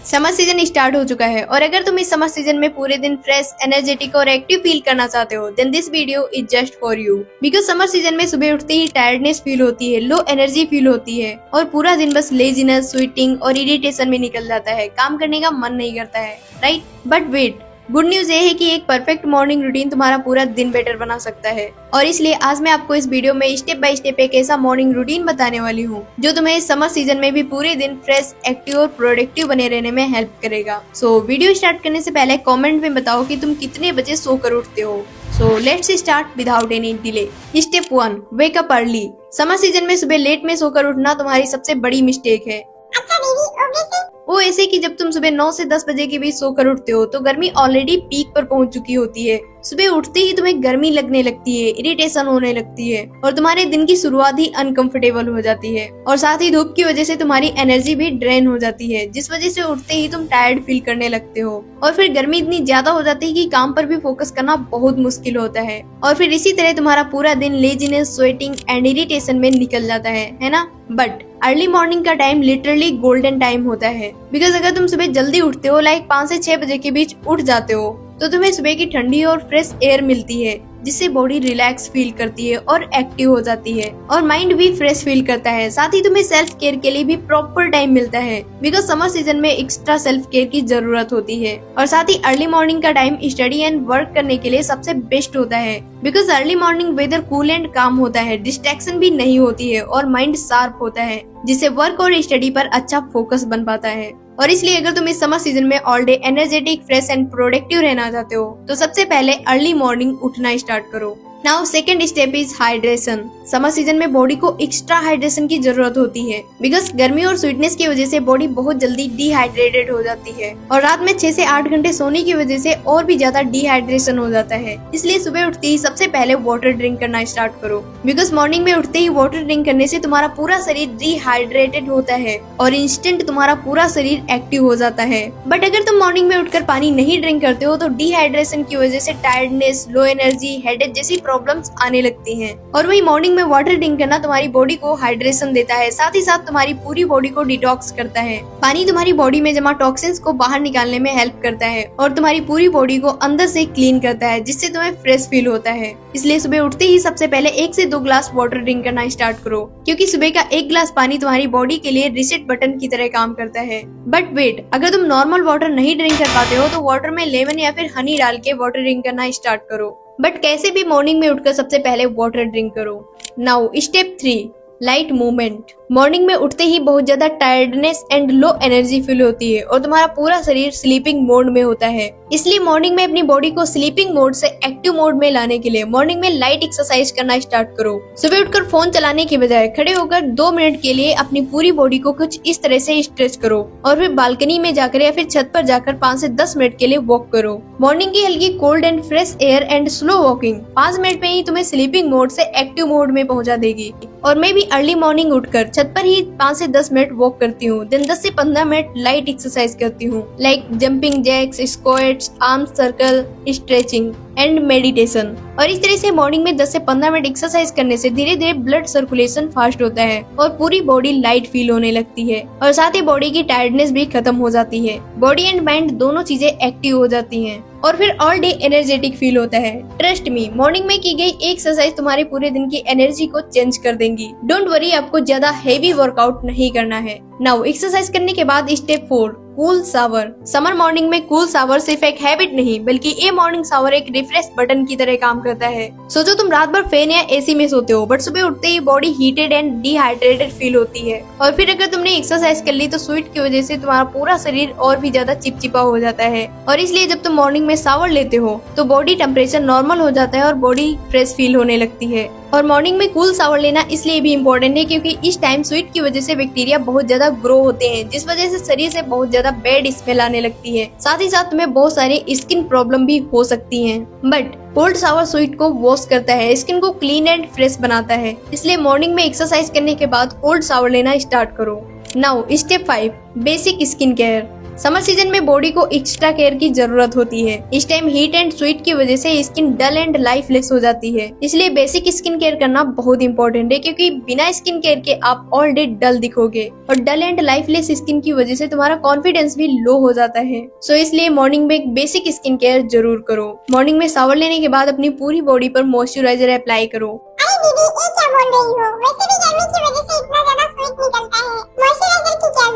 Summer season start हो चुका है और अगर तुम इस समर सीजन में पूरे दिन फ्रेश, एनर्जेटिक और एक्टिव फील करना चाहते हो then this video is just for you. Because summer season में सुबह उठते ही टायर्डनेस फील होती है, लो एनर्जी फील होती है और पूरा दिन बस लेजीनेस, स्वीटिंग और इरिटेशन में निकल जाता है, काम करने का मन नहीं करता है, right? But wait, good news ये है कि एक परफेक्ट मॉर्निंग रूटीन तुम्हारा पूरा दिन बेटर बना सकता है। और इसलिए आज मैं आपको इस वीडियो में स्टेप बाय स्टेप एक ऐसा मॉर्निंग रूटीन बताने वाली हूँ जो तुम्हें इस समर सीजन में भी पूरे दिन फ्रेश, एक्टिव और प्रोडक्टिव बने रहने में हेल्प करेगा। सो वीडियो स्टार्ट करने से पहले कमेंट में बताओ कि तुम कितने बजे सोकर उठते हो। So let's start without any delay. Step 1, wake up early. Summer season में सुबह लेट में सोकर उठना तुम्हारी सबसे बड़ी मिस्टेक है। अच्छा दीदी, वो ऐसे कि जब तुम सुबह 9 से 10 बजे के बीच सोकर उठते हो तो गर्मी ऑलरेडी पीक पर पहुंच चुकी होती है। सुबह उठते ही तुम्हें गर्मी लगने लगती है, इरिटेशन होने लगती है और तुम्हारे दिन की शुरुआत ही अनकंफर्टेबल हो जाती है और साथ ही धूप की वजह से तुम्हारी एनर्जी भी ड्रेन हो जाती है, जिस वजह से उठते ही तुम टायर्ड फील करने लगते हो और फिर गर्मी इतनी ज्यादा हो जाती है कि काम पर भी फोकस करना बहुत मुश्किल होता है और फिर इसी तरह तुम्हारा पूरा दिन लेजीनेस, स्वेटिंग एंड इरिटेशन में निकल जाता है ना? बट अर्ली मॉर्निंग का टाइम लिटरली गोल्डन टाइम होता है। बिकॉज अगर तुम सुबह जल्दी उठते हो, लाइक 5 से 6 बजे के बीच उठ जाते हो, तो तुम्हें सुबह की ठंडी और फ्रेश एयर मिलती है जिससे बॉडी रिलैक्स फील करती है और एक्टिव हो जाती है और माइंड भी फ्रेश फील करता है। साथ ही तुम्हें सेल्फ केयर के लिए भी प्रॉपर टाइम मिलता है बिकॉज समर सीजन में एक्स्ट्रा सेल्फ केयर की जरूरत होती है। और साथ ही अर्ली मॉर्निंग का टाइम स्टडी एंड वर्क करने के लिए सबसे बेस्ट होता है because early morning weather cool and काम होता है, डिस्ट्रैक्शन भी नहीं होती है और माइंड शार्प होता है जिससे वर्क और स्टडी पर अच्छा फोकस बन पाता है। और इसलिए अगर तुम इस समर सीजन में all day energetic, fresh and productive रहना चाहते हो तो सबसे पहले अर्ली मॉर्निंग उठना स्टार्ट करो। Now second step is hydration. Summer season में बॉडी को एक्स्ट्रा हाइड्रेशन की जरूरत होती है बिकॉज गर्मी और स्वीटनेस की वजह से बॉडी बहुत जल्दी डिहाइड्रेटेड हो जाती है और रात में 6 से 8 घंटे सोने की वजह से और भी ज्यादा डिहाइड्रेशन हो जाता है। इसलिए सुबह उठते ही सबसे पहले वाटर ड्रिंक करना स्टार्ट करो बिकॉज मॉर्निंग में उठते ही वाटर ड्रिंक करने से तुम्हारा पूरा शरीर डिहाइड्रेटेड होता है और इंस्टेंट तुम्हारा पूरा शरीर एक्टिव हो जाता है। बट अगर तुम मॉर्निंग में उठकर पानी नहीं ड्रिंक करते हो तो डिहाइड्रेशन की वजह से टायर्डनेस, लो एनर्जी, हेडेक जैसी प्रॉब्लम्स आने लगती हैं। और वही मॉर्निंग में वाटर ड्रिंक करना तुम्हारी बॉडी को हाइड्रेशन देता है, साथ ही साथ तुम्हारी पूरी बॉडी को डिटॉक्स करता है। पानी तुम्हारी बॉडी में जमा टॉक्सिन्स को बाहर निकालने में हेल्प करता है और तुम्हारी पूरी बॉडी को अंदर से क्लीन करता है जिससे तुम्हें फ्रेश फील होता है। इसलिए सुबह उठते ही सबसे पहले 1 से 2 ग्लास वाटर ड्रिंक करना स्टार्ट करो क्योंकि सुबह का 1 ग्लास पानी तुम्हारी बॉडी के लिए रीसेट बटन की तरह काम करता है। बट वेट, अगर तुम नॉर्मल वाटर नहीं ड्रिंक कर पाते हो तो वाटर में लेमन या फिर हनी डाल के वाटर ड्रिंक करना स्टार्ट करो। बट कैसे भी मॉर्निंग में उठकर सबसे पहले वाटर ड्रिंक करो। Now step 3, light movement. Morning में उठते ही बहुत ज्यादा tiredness and low energy feel होती है और तुम्हारा पूरा शरीर स्लीपिंग मोड में होता है। इसलिए मॉर्निंग में अपनी बॉडी को स्लीपिंग मोड से एक्टिव मोड में लाने के लिए मॉर्निंग में लाइट एक्सरसाइज करना स्टार्ट करो। सुबह उठकर फोन चलाने के बजाय खड़े होकर 2 मिनट के लिए अपनी पूरी बॉडी को कुछ इस तरह से स्ट्रेच करो और फिर बालकनी में जाकर या फिर छत पर जाकर 5 से 10 मिनट के लिए वॉक करो। मॉर्निंग की हल्की cold and fresh air and slow walking 5 minute में ही तुम्हें स्लीपिंग मोड से एक्टिव मोड में पहुंचा देगी। और मैं भी अर्ली मॉर्निंग उठकर छत पर ही 5 से 10 मिनट वॉक करती हूँ, देन 10 से 15 मिनट लाइट एक्सरसाइज करती हूँ like jumping jacks, squats, arm circle, stretching and meditation. और इस तरह से मॉर्निंग में 10 से 15 मिनट एक्सरसाइज करने से धीरे धीरे ब्लड सर्कुलेशन फास्ट होता है और पूरी बॉडी लाइट फील होने लगती है और साथ ही बॉडी की टायर्डनेस भी खत्म हो जाती है। बॉडी एंड माइंड दोनों चीजें एक्टिव हो जाती हैं और फिर ऑल डे एनर्जेटिक फील होता है। ट्रस्ट मी, मॉर्निंग में की गई एक्सरसाइज तुम्हारे पूरे दिन की एनर्जी को चेंज कर देंगी। डोंट वरी, आपको ज्यादा हेवी वर्कआउट नहीं करना है। नाउ एक्सरसाइज करने के बाद step 4, cool shower. Summer morning में कूल शावर सिर्फ एक हैबिट नहीं बल्कि ये मॉर्निंग शावर एक रिफ्रेश बटन की तरह काम करता है। सोचो तुम रात भर फैन या एसी में सोते हो बट सुबह उठते ही body heated and dehydrated feel होती है और फिर अगर तुमने एक्सरसाइज कर ली तो स्वेट की वजह से तुम्हारा पूरा शरीर और भी ज्यादा चिपचिपा हो जाता है। और इसलिए जब तुम मॉर्निंग में शावर लेते हो तो बॉडी टेम्परेचर नॉर्मल हो जाता है और बॉडी फ्रेश फील होने लगती है। और मॉर्निंग में कूल शावर लेना इसलिए भी इम्पोर्टेंट है क्योंकि इस टाइम स्वेट की वजह से बैक्टीरिया बहुत ज्यादा ग्रो होते हैं जिस वजह से शरीर से बहुत ज्यादा बैड स्मेल आने लगती है। साथ ही साथ तुम्हें बहुत सारे स्किन प्रॉब्लम भी हो सकती हैं। बट कोल्ड शावर स्वेट को वॉश करता है, स्किन को क्लीन एंड फ्रेश बनाता है। इसलिए मॉर्निंग में एक्सरसाइज करने के बाद कोल्ड शावर लेना स्टार्ट करो। Now step 5, basic skin care. Summer season में बॉडी को एक्स्ट्रा केयर की जरूरत होती है। इस टाइम हीट एंड स्वीट की वजह से स्किन डल एंड लाइफलेस हो जाती है, इसलिए बेसिक स्किन केयर करना बहुत इंपॉर्टेंट है, क्योंकि बिना स्किन केयर के आप ऑल डे डल दिखोगे और डल एंड लाइफलेस स्किन की वजह से तुम्हारा कॉन्फिडेंस भी लो हो जाता है। सो इसलिए मॉर्निंग में एक बेसिक स्किन केयर जरूर करो। मॉर्निंग में शावर लेने के बाद अपनी पूरी बॉडी पर मॉइस्चराइजर अप्लाई करो। अरे दीदी, ये क्या बोल रही हो? वैसे भी गर्मी की वजह से इतना ज्यादा स्वेट निकलता है, मॉइस्चराइजर की क्या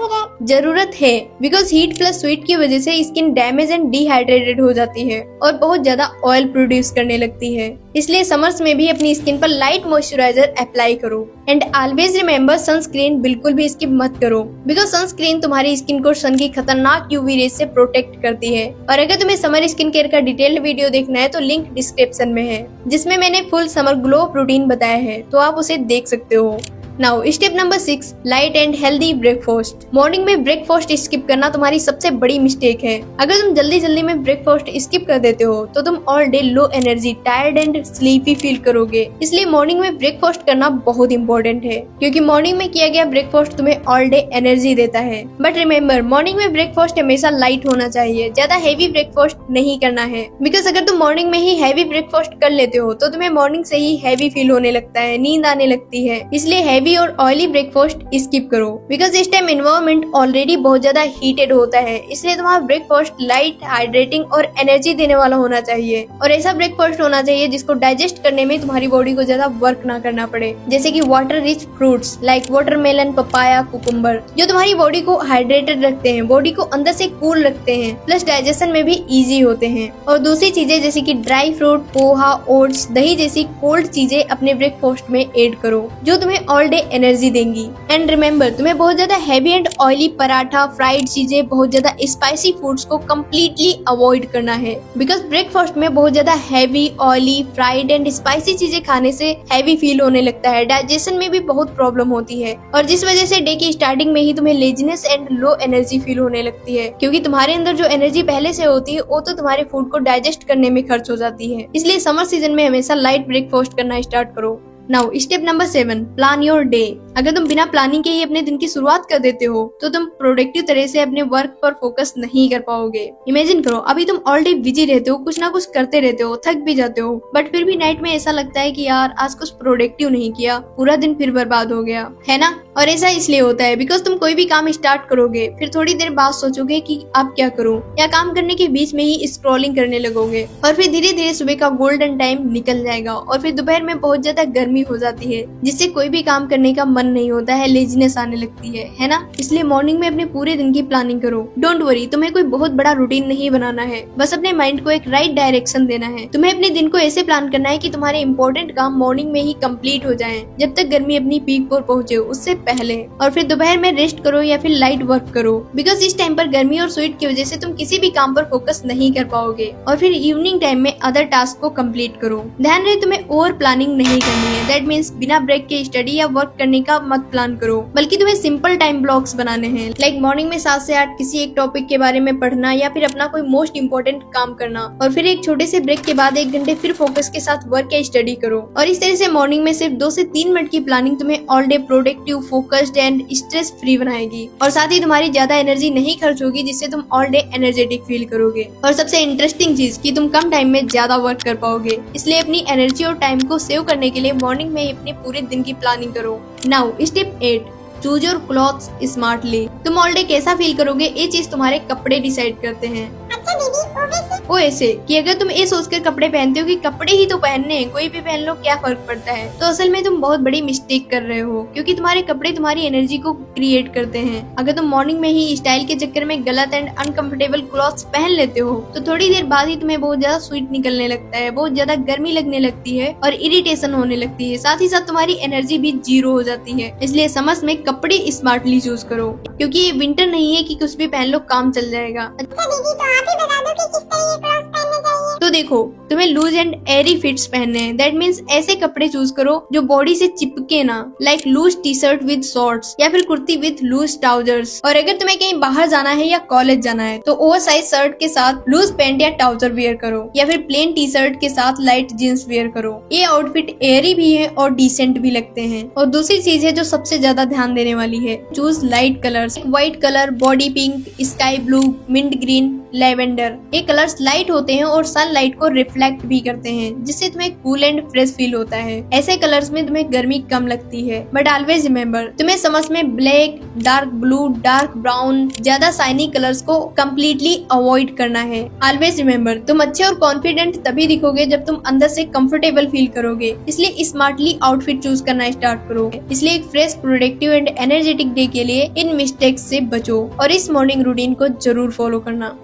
जरूरत है, बिकॉज हीट प्लस स्वीट की वजह से स्किन डैमेज एंड डिहाइड्रेटेड हो जाती है और बहुत ज्यादा ऑयल प्रोड्यूस करने लगती है। इसलिए समर्स में भी अपनी स्किन पर लाइट मॉइस्चराइजर अप्लाई करो। एंड ऑलवेज रिमेम्बर, सनस्क्रीन बिल्कुल भी स्किप मत करो, बिकॉज सनस्क्रीन तुम्हारी स्किन को सन की खतरनाक यूवी रेज से प्रोटेक्ट करती है। और अगर तुम्हें समर स्किन केयर का डिटेल्ड वीडियो देखना है तो लिंक डिस्क्रिप्शन में है, जिसमें मैंने फुल समर ग्लो रूटीन बताया है, तो आप उसे देख सकते हो। Now step number 6, light and healthy breakfast. Morning में ब्रेकफास्ट स्किप करना तुम्हारी सबसे बड़ी मिस्टेक है। अगर तुम जल्दी जल्दी में ब्रेकफास्ट स्किप कर देते हो तो तुम all day low energy, tired and sleepy feel करोगे। इसलिए मॉर्निंग में ब्रेकफास्ट करना बहुत इंपॉर्टेंट है, क्योंकि मॉर्निंग में किया गया ब्रेकफास्ट तुम्हें ऑल डे एनर्जी देता है। बट रिमेम्बर, मॉर्निंग में ब्रेकफास्ट हमेशा लाइट होना चाहिए, ज्यादा हेवी ब्रेकफास्ट नहीं करना है। बिकॉज अगर तुम मॉर्निंग में ही हैवी ब्रेकफास्ट कर लेते हो तो तुम्हें मॉर्निंग से ही हैवी फील होने लगता है, नींद आने लगती है। इसलिए हैवी और ऑयली ब्रेकफास्ट स्किप करो, बिकॉज इस टाइम एनवायरनमेंट ऑलरेडी बहुत ज्यादा हीटेड होता है। इसलिए तुम्हारा ब्रेकफास्ट लाइट, हाइड्रेटिंग और एनर्जी देने वाला होना चाहिए, और ऐसा ब्रेकफास्ट होना चाहिए जिसको डाइजेस्ट करने में तुम्हारी बॉडी को ज्यादा वर्क ना करना पड़े। जैसे कि water rich fruits like watermelon, papaya, cucumber, जो तुम्हारी बॉडी को हाइड्रेटेड रखते हैं, बॉडी को अंदर से कूल रखते हैं, प्लस डाइजेशन में भी इजी होते हैं। और दूसरी चीजें जैसे कि ड्राई फ्रूट, पोहा, ओट्स, दही जैसी कोल्ड चीजें अपने ब्रेकफास्ट में ऐड करो, जो तुम्हें ऑल डे एनर्जी देंगी। एंड रिमेम्बर, तुम्हें बहुत ज्यादा heavy and oily paratha, fried चीजें, बहुत ज्यादा स्पाइसी फूड्स को कम्प्लीटली अवॉइड करना है, बिकॉज ब्रेकफास्ट में बहुत ज्यादा heavy, oily, fried and spicy चीजें खाने से हैवी फील होने लगता है, डाइजेशन में भी बहुत प्रॉब्लम होती है, और जिस वजह से डे की स्टार्टिंग में ही तुम्हें laziness and low energy feel होने लगती है, क्योंकि तुम्हारे अंदर जो एनर्जी पहले से होती है वो तो तुम्हारे फूड को डाइजेस्ट करने में खर्च हो जाती है। इसलिए समर सीजन में हमेशा लाइट ब्रेकफास्ट करना स्टार्ट करो। Now step number 7, plan your day. अगर तुम बिना प्लानिंग के ही अपने दिन की शुरुआत कर देते हो तो तुम प्रोडक्टिव तरह से अपने वर्क पर फोकस नहीं कर पाओगे। इमेजिन करो, अभी तुम ऑल डे बिजी रहते हो, कुछ ना कुछ करते रहते हो, थक भी जाते हो, बट फिर भी नाइट में ऐसा लगता है कि यार आज कुछ प्रोडक्टिव नहीं किया, पूरा दिन फिर बर्बाद हो गया, है ना। और ऐसा इसलिए होता है बिकॉज तुम कोई भी काम स्टार्ट करोगे, फिर थोड़ी देर बाद सोचोगे कि अब क्या करूं, या काम करने के बीच में ही स्क्रॉलिंग करने लगोगे, और फिर धीरे धीरे सुबह का गोल्डन टाइम निकल जाएगा, और फिर दोपहर में बहुत ज्यादा गर्मी हो जाती है, जिससे कोई भी काम करने का मन नहीं होता है, लेजीनेस आने लगती है ना। इसलिए मॉर्निंग में अपने पूरे दिन की प्लानिंग करो। डोंट वरी, तुम्हें कोई बहुत बड़ा रूटीन नहीं बनाना है, बस अपने माइंड को एक राइट डायरेक्शन देना है। तुम्हें अपने दिन को ऐसे प्लान करना है कि तुम्हारे इंपॉर्टेंट काम मॉर्निंग में ही कंप्लीट हो जाएं, जब तक गर्मी अपनी पीक पर पहुंचे उससे पहले, और फिर दोपहर में रेस्ट करो या फिर लाइट वर्क करो, बिकॉज इस टाइम पर गर्मी और स्वीट की वजह से तुम किसी भी काम पर फोकस नहीं कर पाओगे, और फिर इवनिंग टाइम में अदर टास्क को कंप्लीट करो। ध्यान रहे, तुम्हें ओवर प्लानिंग नहीं करनी है, दैट मीन्स बिना ब्रेक के स्टडी या वर्क करने का मत प्लान करो, बल्कि तुम्हें सिंपल टाइम ब्लॉक्स बनाने हैं, लाइक मॉर्निंग में 7 से 8 किसी एक टॉपिक के बारे में पढ़ना या फिर अपना कोई मोस्ट इम्पोर्टेंट काम करना, और फिर एक छोटे से ब्रेक के बाद 1 घंटे फिर फोकस के साथ वर्क या स्टडी करो। और इस तरह से मॉर्निंग में सिर्फ 2 से 3 मिनट की प्लानिंग तुम्हें all day productive, focused and stress free बनाएगी, और साथ ही तुम्हारी ज्यादा एनर्जी नहीं खर्च होगी, जिससे तुम ऑल डे एनर्जेटिक फील करोगे। और सबसे इंटरेस्टिंग चीज कि तुम कम टाइम में ज्यादा वर्क कर पाओगे। इसलिए अपनी एनर्जी और टाइम को सेव करने के लिए मॉर्निंग में ही अपने पूरे दिन की प्लानिंग करो। Now step 8, choose your clothes smartly. तुम ऑल डे कैसा फील करोगे ये चीज तुम्हारे कपड़े डिसाइड करते हैं। अच्छा दीदी, वो ऐसे कि अगर तुम ये सोचकर कपड़े पहनते हो कि कपड़े ही तो पहनने हैं, कोई भी पहन लो, क्या फर्क पड़ता है, तो असल में तुम बहुत बड़ी मिस्टेक कर रहे हो, क्योंकि तुम्हारे कपड़े तुम्हारी एनर्जी को क्रिएट करते हैं। अगर तुम मॉर्निंग में ही स्टाइल के चक्कर में गलत एंड अनकंफर्टेबल क्लॉथ्स पहन लेते हो तो थोड़ी देर बाद ही तुम्हें बहुत ज्यादा स्वीट निकलने लगता है, बहुत ज्यादा गर्मी लगने लगती है और इरिटेशन होने लगती है, साथ ही साथ तुम्हारी एनर्जी भी जीरो हो जाती है। इसलिए समझ में कपड़े स्मार्टली चूज करो, क्योंकि ये विंटर नहीं है कि कुछ भी पहन लो काम चल जाएगा। अच्छा दीदी, तो आप ही बता दो कि किस तरह ये क्लॉथ्स पहनने चाहिए। तो देखो, तुम्हें लूज एंड एरी फिट्स पहनने हैं। दैट मीन्स ऐसे कपड़े चूज करो जो बॉडी से चिपके ना, like loose T shirt with shorts या फिर कुर्ती विद लूज ट्राउजर्स। और अगर तुम्हें कहीं बाहर जाना है या कॉलेज जाना है तो ओवर साइज शर्ट के साथ लूज पैंट या ट्राउजर वेयर करो, या फिर प्लेन टी शर्ट के साथ लाइट जींस वेयर करो। ये आउटफिट एयरी भी है और डिसेंट भी लगते हैं। और दूसरी चीज है जो सबसे ज्यादा ध्यान देने वाली है, choose light colours. White colour, body pink, sky blue, mint green, lavender. ये कलर्स लाइट होते हैं और सनलाइट को रिफ्लेक्ट भी करते हैं, जिससे तुम्हें कूल एंड फ्रेश फील होता है। ऐसे कलर्स में तुम्हें गर्मी कम लगती है। बट ऑलवेज रिमेम्बर, तुम्हें समझ में black, dark blue, dark brown, ज्यादा शाइनी कलर्स को कम्प्लीटली अवॉइड करना है। ऑलवेज रिमेम्बर, तुम अच्छे और कॉन्फिडेंट तभी दिखोगे जब तुम अंदर से कंफर्टेबल फील करोगे। इसलिए स्मार्टली आउटफिट चूज करना स्टार्ट करो। इसलिए एक fresh, productive and energetic day के लिए इन मिस्टेक्स से बचो और इस मॉर्निंग रूटीन को जरूर फॉलो करना।